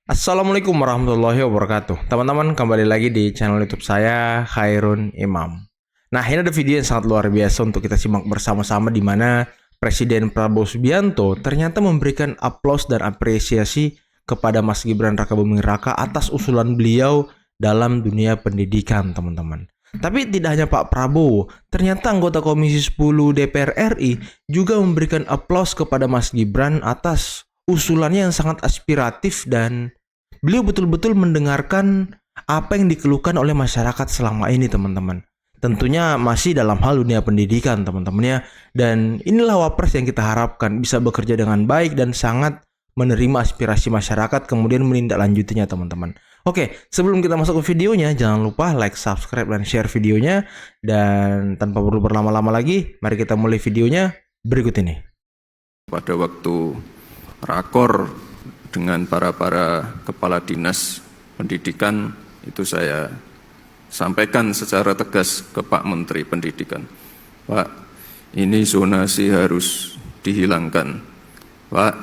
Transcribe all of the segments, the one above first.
Assalamualaikum warahmatullahi wabarakatuh. Teman-teman, kembali lagi di channel YouTube saya, Khairun Imam. Nah, ini ada video yang sangat luar biasa untuk kita simak bersama-sama, di mana Presiden Prabowo Subianto ternyata memberikan aplaus dan apresiasi kepada Mas Gibran Rakabuming Raka atas usulan beliau dalam dunia pendidikan, teman-teman. Tapi tidak hanya Pak Prabowo, ternyata anggota Komisi 10 DPR RI juga memberikan aplaus kepada Mas Gibran atas usulannya yang sangat aspiratif, dan beliau betul-betul mendengarkan apa yang dikeluhkan oleh masyarakat selama ini, teman-teman. Tentunya masih dalam hal dunia pendidikan, teman-teman ya. Dan inilah Wapres yang kita harapkan bisa bekerja dengan baik dan sangat menerima aspirasi masyarakat, kemudian menindaklanjutinya, teman-teman. Oke, sebelum kita masuk ke videonya, jangan lupa like, subscribe, dan share videonya. Dan tanpa perlu berlama-lama lagi, mari kita mulai videonya berikut ini. Pada waktu rakor dengan para kepala dinas pendidikan, itu saya sampaikan secara tegas ke Pak Menteri Pendidikan, Pak, ini zonasi harus dihilangkan. Pak,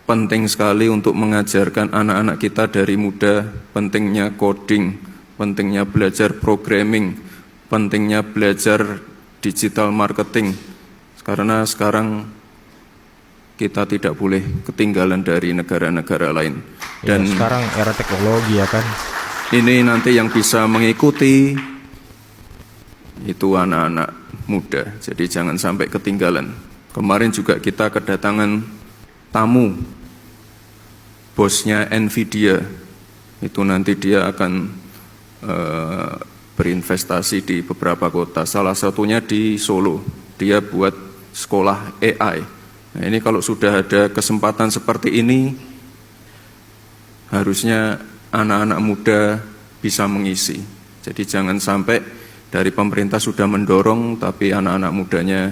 penting sekali untuk mengajarkan anak-anak kita dari muda, pentingnya coding, pentingnya belajar programming, pentingnya belajar digital marketing, karena sekarang kita tidak boleh ketinggalan dari negara-negara lain. Dan ya, sekarang era teknologi ya kan. Ini nanti yang bisa mengikuti itu anak-anak muda. Jadi jangan sampai ketinggalan. Kemarin juga kita kedatangan tamu, bosnya Nvidia. Itu nanti dia akan berinvestasi di beberapa kota. Salah satunya di Solo. Dia buat sekolah AI. Nah, ini kalau sudah ada kesempatan seperti ini, harusnya anak-anak muda bisa mengisi. Jadi jangan sampai dari pemerintah sudah mendorong, tapi anak-anak mudanya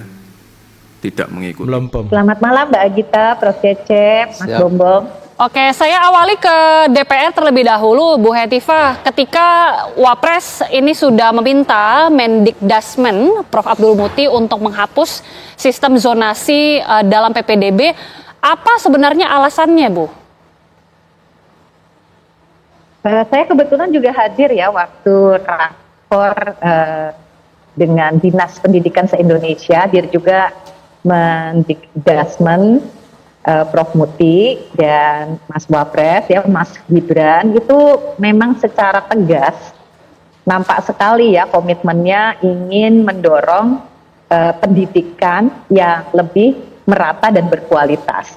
tidak mengikuti. Melempem. Selamat malam Mbak Agita, Prof. Cecep, Mas Bombong. Oke, saya awali ke DPR terlebih dahulu, Bu Hetifah. Ketika Wapres ini sudah meminta Mendikdasmen, Prof. Abdul Muti, untuk menghapus sistem zonasi dalam PPDB, apa sebenarnya alasannya, Bu? Saya kebetulan juga hadir ya waktu rakor dengan Dinas Pendidikan se-Indonesia, dia juga Mendikdasmen, Prof. Muti dan Mas Wapres ya, Mas Gibran, itu memang secara tegas nampak sekali ya komitmennya ingin mendorong pendidikan yang lebih merata dan berkualitas.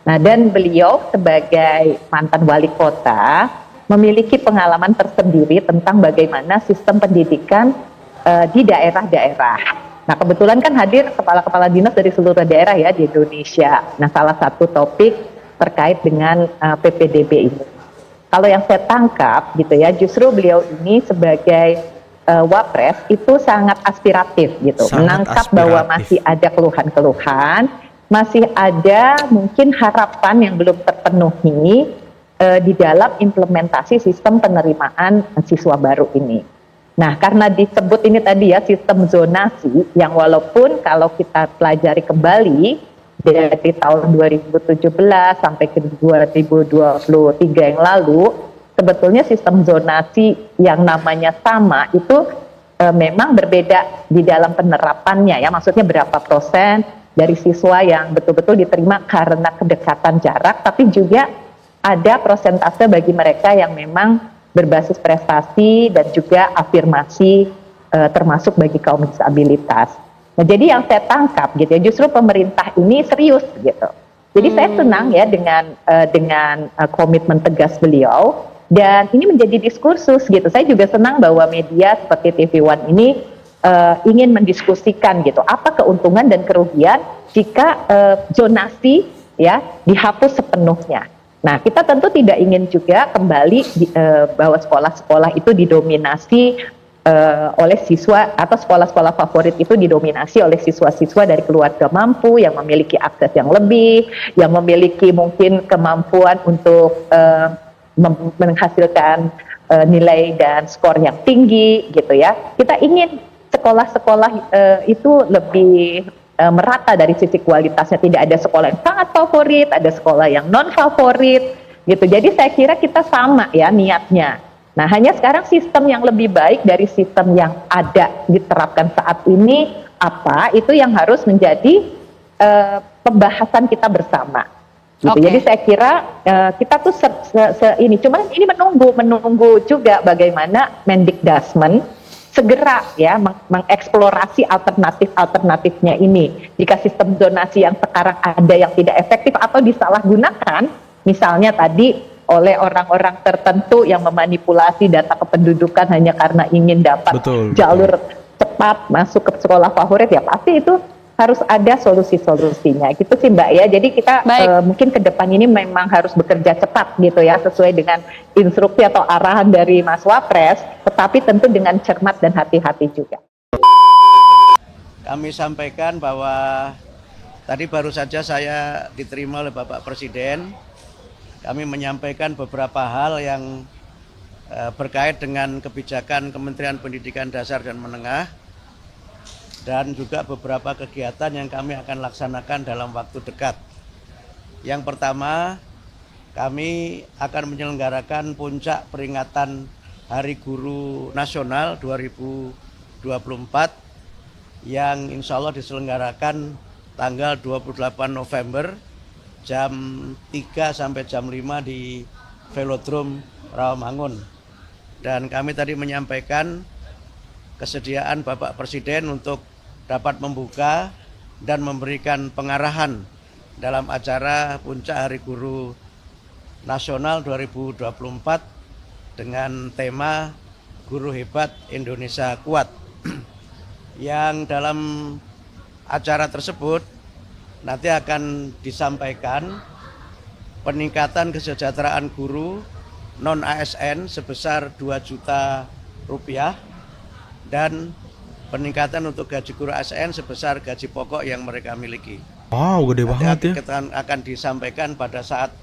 Nah, dan beliau sebagai mantan wali kota memiliki pengalaman tersendiri tentang bagaimana sistem pendidikan di daerah-daerah. Nah, kebetulan kan hadir kepala-kepala dinas dari seluruh daerah ya di Indonesia. Nah, salah satu topik terkait dengan PPDB ini. Kalau yang saya tangkap gitu ya, justru beliau ini sebagai Wapres itu sangat aspiratif gitu. Menangkap bahwa masih ada keluhan-keluhan, masih ada mungkin harapan yang belum terpenuhi di dalam implementasi sistem penerimaan siswa baru ini. Nah, karena disebut ini tadi ya sistem zonasi, yang walaupun kalau kita pelajari kembali dari tahun 2017 sampai ke 2023 yang lalu, sebetulnya sistem zonasi yang namanya sama itu memang berbeda di dalam penerapannya ya, maksudnya berapa persen dari siswa yang betul-betul diterima karena kedekatan jarak, tapi juga ada prosentase bagi mereka yang memang berbasis prestasi dan juga afirmasi termasuk bagi kaum disabilitas. Nah, jadi yang saya tangkap gitu ya, justru pemerintah ini serius gitu. Jadi saya senang ya dengan komitmen tegas beliau, dan ini menjadi diskursus gitu. Saya juga senang bahwa media seperti TV One ini ingin mendiskusikan gitu apa keuntungan dan kerugian jika zonasi ya dihapus sepenuhnya. Nah, kita tentu tidak ingin juga kembali bahwa sekolah-sekolah itu didominasi oleh siswa, atau sekolah-sekolah favorit itu didominasi oleh siswa-siswa dari keluarga mampu yang memiliki akses yang lebih, yang memiliki mungkin kemampuan untuk menghasilkan nilai dan skor yang tinggi gitu ya. Kita ingin sekolah-sekolah itu lebih merata dari sisi kualitasnya, tidak ada sekolah yang sangat favorit, ada sekolah yang non favorit. gitu. Jadi saya kira kita sama ya niatnya. Nah, hanya sekarang sistem yang lebih baik dari sistem yang ada diterapkan saat ini apa, itu yang harus menjadi pembahasan kita bersama. Gitu. Oke. Jadi saya kira kita tuh ini, cuman ini menunggu juga bagaimana Mendikdasmen segera ya mengeksplorasi alternatifnya ini. Jika sistem zonasi yang sekarang ada yang tidak efektif atau disalahgunakan, misalnya tadi oleh orang-orang tertentu yang memanipulasi data kependudukan hanya karena ingin dapat jalur cepat masuk ke sekolah favorit, ya pasti itu harus ada solusi-solusinya gitu sih Mbak ya. Jadi kita mungkin ke depan ini memang harus bekerja cepat gitu ya, sesuai dengan instruksi atau arahan dari Mas Wapres, tetapi tentu dengan cermat dan hati-hati juga. Kami sampaikan bahwa tadi baru saja saya diterima oleh Bapak Presiden. Kami menyampaikan beberapa hal yang berkait dengan kebijakan Kementerian Pendidikan Dasar dan Menengah, dan juga beberapa kegiatan yang kami akan laksanakan dalam waktu dekat. Yang pertama, kami akan menyelenggarakan puncak peringatan Hari Guru Nasional 2024 yang insya Allah diselenggarakan tanggal 28 November jam 3 sampai jam 5 di Velodrome Rawamangun. Dan kami tadi menyampaikan kesediaan Bapak Presiden untuk dapat membuka dan memberikan pengarahan dalam acara Puncak Hari Guru Nasional 2024 dengan tema Guru Hebat Indonesia Kuat. Yang dalam acara tersebut nanti akan disampaikan peningkatan kesejahteraan guru non-ASN sebesar 2 juta rupiah dan peningkatan untuk gaji guru ASN sebesar gaji pokok yang mereka miliki. Wow, gede banget ya. Akan disampaikan pada saat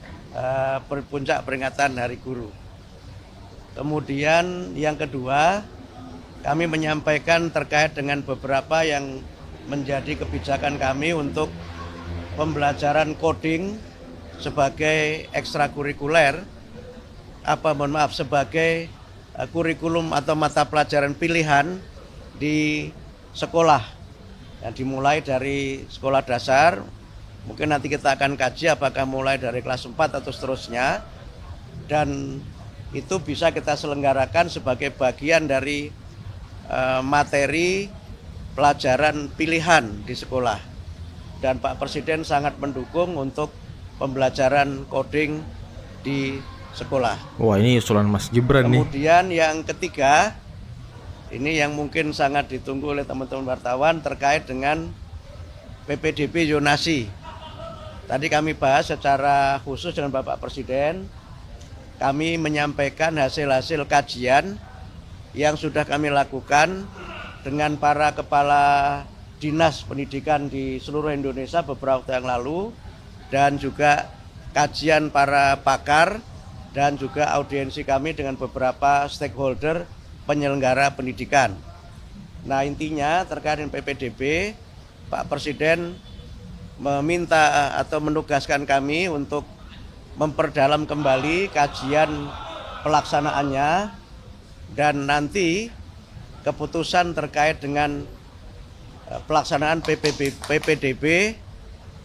puncak peringatan Hari Guru. Kemudian yang kedua, kami menyampaikan terkait dengan beberapa yang menjadi kebijakan kami untuk pembelajaran coding sebagai ekstrakurikuler, sebagai kurikulum atau mata pelajaran pilihan di sekolah. Yang dimulai dari sekolah dasar, mungkin nanti kita akan kaji apakah mulai dari kelas 4 atau seterusnya, dan itu bisa kita selenggarakan sebagai bagian dari materi pelajaran pilihan di sekolah. Dan Pak Presiden sangat mendukung untuk pembelajaran coding di sekolah. Wah, ini usulan Mas Gibran nih. Kemudian yang ketiga, ini yang mungkin sangat ditunggu oleh teman-teman wartawan terkait dengan PPDB zonasi. Tadi kami bahas secara khusus dengan Bapak Presiden. Kami menyampaikan hasil-hasil kajian yang sudah kami lakukan dengan para kepala dinas pendidikan di seluruh Indonesia beberapa waktu yang lalu, dan juga kajian para pakar dan juga audiensi kami dengan beberapa stakeholder penyelenggara pendidikan. Nah, intinya terkait dengan PPDB, Pak Presiden meminta atau menugaskan kami untuk memperdalam kembali kajian pelaksanaannya, dan nanti keputusan terkait dengan pelaksanaan PPDB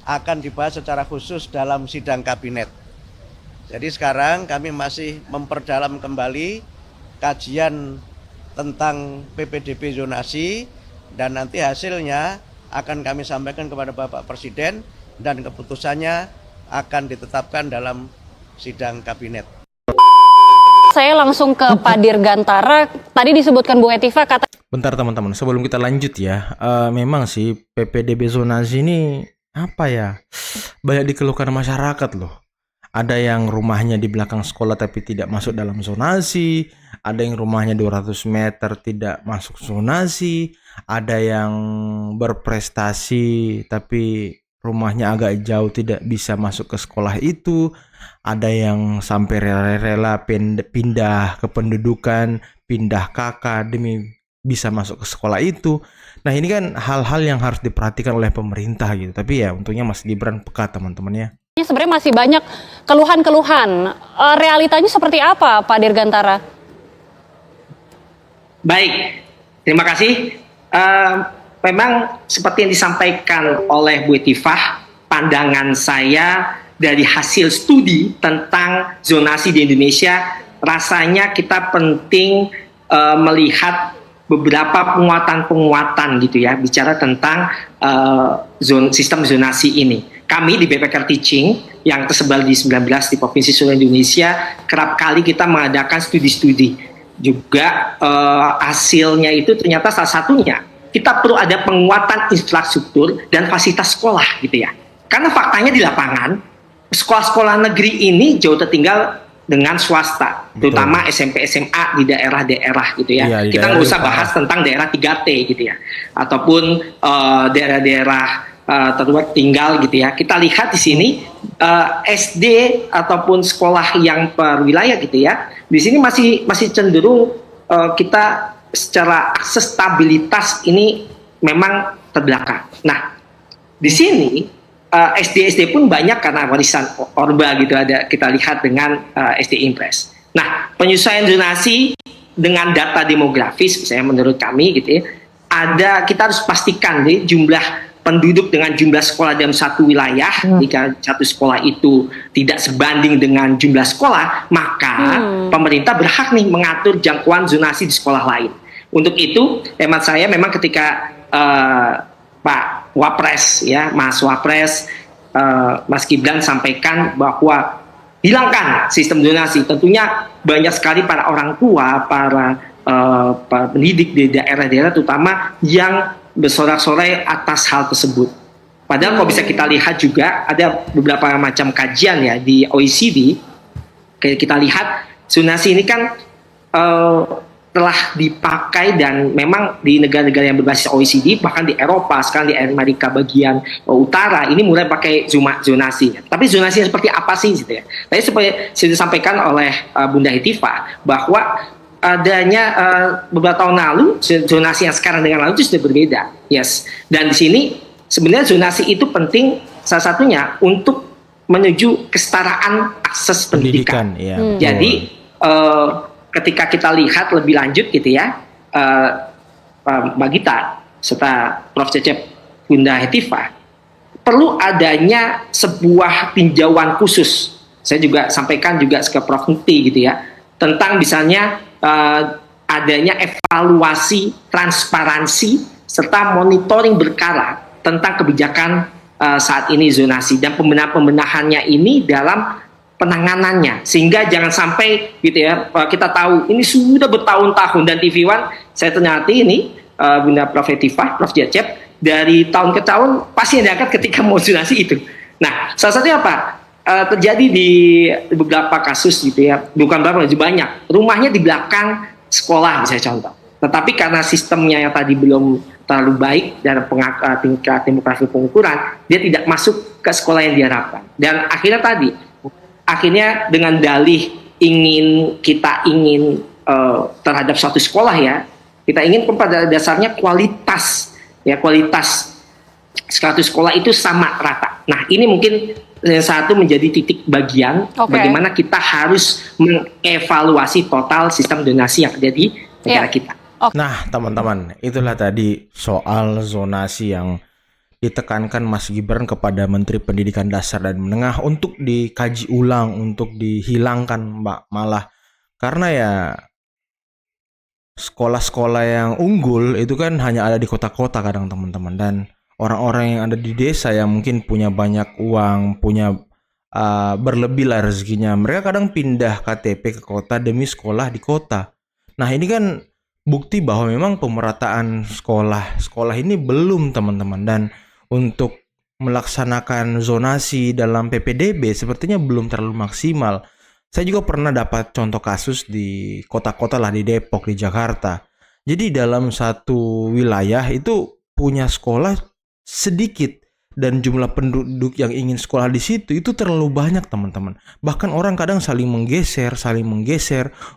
akan dibahas secara khusus dalam sidang kabinet. Jadi sekarang kami masih memperdalam kembali kajian tentang PPDB zonasi, dan nanti hasilnya akan kami sampaikan kepada Bapak Presiden dan keputusannya akan ditetapkan dalam sidang kabinet. Saya langsung ke Pak Dirgantara. Tadi disebutkan Bu Hetifah kata. Bentar teman-teman, sebelum kita lanjut ya, memang sih PPDB zonasi ini apa ya, banyak dikeluhkan masyarakat loh. Ada yang rumahnya di belakang sekolah tapi tidak masuk dalam zonasi, ada yang rumahnya 200 meter tidak masuk zonasi, ada yang berprestasi tapi rumahnya agak jauh tidak bisa masuk ke sekolah itu, ada yang sampai rela-rela pindah kependudukan, pindah kakak demi bisa masuk ke sekolah itu. Nah, ini kan hal-hal yang harus diperhatikan oleh pemerintah gitu. Tapi ya untungnya Mas Gibran peka teman-teman ya. artinya sebenarnya masih banyak keluhan-keluhan. Realitanya seperti apa, Pak Dirgantara? Baik, terima kasih. Memang seperti yang disampaikan oleh Bu Etifah, pandangan saya dari hasil studi tentang zonasi di Indonesia, rasanya kita penting melihat beberapa penguatan-penguatan gitu ya, bicara tentang sistem zonasi ini. Kami di BPK Teaching yang tersebar di 19 di Provinsi seluruh Indonesia, kerap kali kita mengadakan studi-studi. Juga hasilnya itu ternyata salah satunya kita perlu ada penguatan infrastruktur dan fasilitas sekolah gitu ya. Karena faktanya di lapangan sekolah-sekolah negeri ini jauh tertinggal dengan swasta, terutama SMP SMA di daerah-daerah gitu ya. Iya, kita nggak usah bahas tentang daerah 3T gitu ya, ataupun daerah-daerah tertinggal gitu ya. Kita lihat di sini SD ataupun sekolah yang per wilayah gitu ya. Di sini masih cenderung kita secara akses stabilitas ini memang terbelakang. Nah, di sini SD pun banyak karena warisan Orba gitu, ada kita lihat dengan SD Impres. Nah, penyesuaian zonasi dengan data demografis, misalnya menurut kami gitu ya, kita harus pastikan nih jumlah penduduk dengan jumlah sekolah dalam satu wilayah. Jika satu sekolah itu tidak sebanding dengan jumlah sekolah, maka pemerintah berhak nih mengatur jangkauan zonasi di sekolah lain. Untuk itu, hemat saya memang ketika Pak Wapres ya, Mas Wapres, Mas Gibran sampaikan bahwa hilangkan sistem zonasi, tentunya banyak sekali para orang tua, para pendidik di daerah-daerah terutama yang bersorak-sorai atas hal tersebut. Padahal kalau bisa kita lihat juga ada beberapa macam kajian ya di OECD. Kayak kita lihat zonasi ini kan telah dipakai dan memang di negara-negara yang berbasis OECD, bahkan di Eropa, sekarang di Amerika bagian utara ini mulai pakai zonasi. Tapi zonasi seperti apa sih gitu ya? Tadi seperti sudah disampaikan oleh Bunda Hetifah bahwa adanya beberapa tahun lalu zonasi yang sekarang dengan lalu itu sudah berbeda, yes. Dan di sini sebenarnya zonasi itu penting salah satunya untuk menuju kesetaraan akses pendidikan. Ya, jadi ketika kita lihat lebih lanjut gitu ya, Mbak Gita serta Prof Cecep, Bunda Hetifah, perlu adanya sebuah tinjauan khusus. Saya juga sampaikan juga ke Prof Mukti gitu ya, tentang misalnya adanya evaluasi, transparansi, serta monitoring berkala tentang kebijakan saat ini zonasi dan pembenahannya ini dalam penanganannya, sehingga jangan sampai gitu ya, kita tahu ini sudah bertahun-tahun dan TV One saya ternyata ini Bunda Prof Hetifah, Prof Cecep, dari tahun ke tahun pasti ada ketika mau zonasi itu. Nah, salah satunya apa? Terjadi di beberapa kasus gitu ya, bukan berapa, lebih banyak rumahnya di belakang sekolah misalnya contoh, tetapi karena sistemnya yang tadi belum terlalu baik dan tingkat demografi pengukuran, dia tidak masuk ke sekolah yang diharapkan, dan akhirnya dengan dalih kita ingin terhadap suatu sekolah ya, kita ingin pada dasarnya kualitas suatu sekolah itu sama rata. Nah, ini mungkin satu menjadi titik bagian bagaimana kita harus mengevaluasi total sistem zonasi yang ada di negara kita. Nah, teman-teman, itulah tadi soal zonasi yang ditekankan Mas Gibran kepada Menteri Pendidikan Dasar dan Menengah untuk dikaji ulang, untuk dihilangkan, Mbak. Malah karena ya sekolah-sekolah yang unggul itu kan hanya ada di kota-kota kadang, teman-teman, dan orang-orang yang ada di desa yang mungkin punya banyak uang, punya berlebih lah rezekinya, mereka kadang pindah KTP ke kota demi sekolah di kota. Nah, ini kan bukti bahwa memang pemerataan sekolah ini belum, teman-teman, dan untuk melaksanakan zonasi dalam PPDB sepertinya belum terlalu maksimal. Saya juga pernah dapat contoh kasus di kota-kota lah, di Depok, di Jakarta. Jadi dalam satu wilayah itu punya sekolah sedikit dan jumlah penduduk yang ingin sekolah di situ itu terlalu banyak, teman-teman. Bahkan orang kadang saling menggeser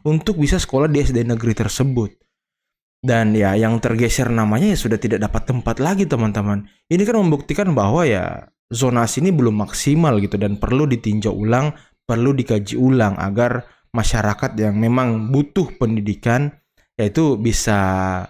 untuk bisa sekolah di SD negeri tersebut. Dan ya yang tergeser namanya ya sudah tidak dapat tempat lagi, teman-teman. Ini kan membuktikan bahwa ya zonasi ini belum maksimal gitu dan perlu ditinjau ulang, perlu dikaji ulang agar masyarakat yang memang butuh pendidikan yaitu bisa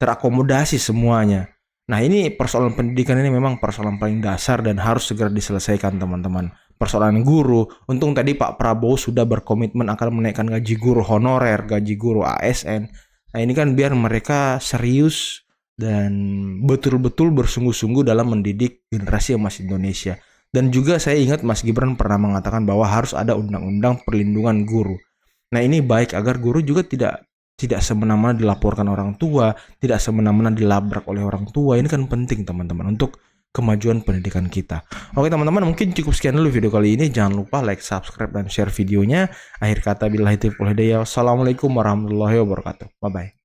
terakomodasi semuanya. Nah, ini persoalan pendidikan ini memang persoalan paling dasar dan harus segera diselesaikan, teman-teman. Persoalan guru, untung tadi Pak Prabowo sudah berkomitmen akan menaikkan gaji guru honorer, gaji guru ASN. Nah, ini kan biar mereka serius dan betul-betul bersungguh-sungguh dalam mendidik generasi emas Indonesia. Dan juga saya ingat Mas Gibran pernah mengatakan bahwa harus ada undang-undang perlindungan guru. Nah, ini baik agar guru juga tidak semena-mena dilaporkan orang tua, tidak semena-mena dilabrak oleh orang tua. Ini kan penting, teman-teman, untuk kemajuan pendidikan kita. Oke, teman-teman, mungkin cukup sekian dulu video kali ini. Jangan lupa like, subscribe, dan share videonya. Akhir kata, billahi taufiq wal hidayah. Wassalamualaikum warahmatullahi wabarakatuh. Bye-bye.